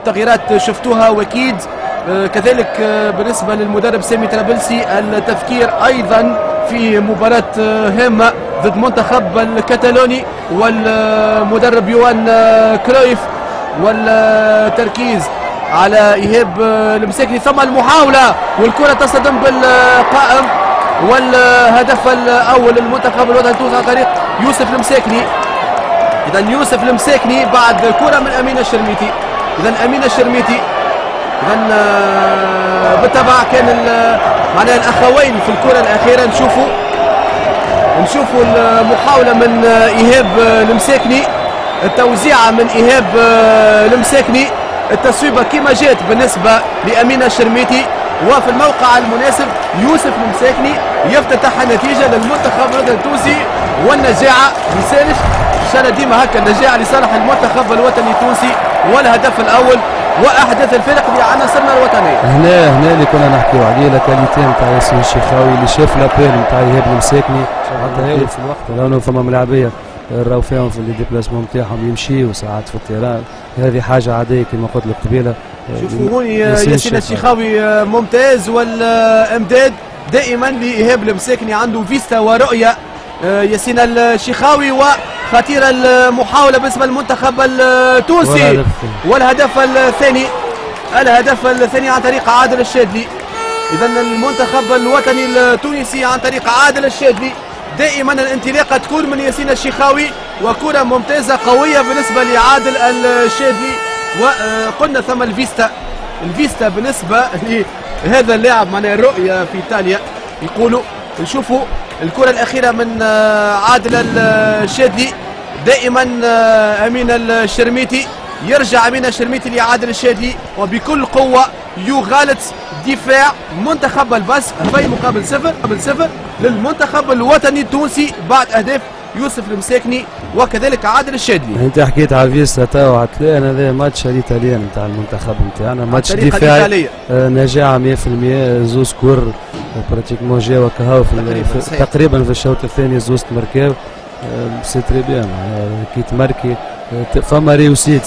التغييرات شفتوها، واكيد كذلك بالنسبه للمدرب سامي طرابلسي التفكير ايضا في مباراه هامه ضد منتخب الكتالوني والمدرب يوان كرويف، والتركيز على ايهاب المساكني. ثم المحاوله والكره تصطدم بالقائم، والهدف الاول للمنتخب الوطني التونسي عن طريق يوسف المساكني. اذا يوسف المساكني بعد كره من امين الشرميتي. اذا امين الشرميتي اذا بالطبع كان معناها الاخوين في الكره الاخيره. نشوفوا المحاوله من ايهاب المساكني، التوزيعه من ايهاب المساكني، التصويبه كما جات بالنسبه لامين الشرميتي، وفي الموقع المناسب يوسف المساكني يفتتح النتيجه للمنتخب الوطني التونسي. والنجاعه لسانش ان شاء الله ديما هكا النجاعه لصالح المنتخب الوطني التونسي، والهدف الاول واحداث الفرق لعناصرنا الوطنيه. هنا اللي كنا نحكيو عليه لا كاليتي نتاع ياسين الشيخاوي اللي شاف لابيل نتاع ايهاب المساكني حتى هاو في الوقت لانه فما ملاعبيه راهو فيهم في الديبلاسمون نتاعهم يمشيوا ساعات في التيران، هذه حاجه عاديه كما قلت لك قبيله. شوفوا هوني ياسين الشيخاوي ممتاز، والامداد دائما لايهاب المساكني عنده فيستا ورؤيه. ياسين الشيخاوي وخطيره المحاوله بالنسبه للمنتخب التونسي، والهدف الثاني عن طريق عادل الشادلي. اذا المنتخب الوطني التونسي عن طريق عادل الشادلي دائما الانطلاقه تكون من ياسين الشيخاوي، وكره ممتازه قويه بالنسبه لعادل الشادلي. وقلنا ثم الفيستا بالنسبه لهذا اللاعب، معناها الرؤيه في ايطاليا يقولوا. نشوفوا الكره الاخيره من عادل الشادلي، دائما امين الشرميتي، يرجع امين الشرميتي لعادل الشادلي وبكل قوه يغالط دفاع منتخب الباسك 2-0 للمنتخب الوطني التونسي بعد اهداف يوسف المساكني وكذلك عادل الشادلي. انت حكيت على فيستا تو هتلاقي هذا ماتش الايطاليان نتاع المنتخب نتاعنا، ماتش دفاعي نجاعه 100%. زوز كور براتيكمون جاوا كهو تقريبا في الشوط الثاني زوز تمركاو سي تري بيان كي تمركي فما ريوسيت.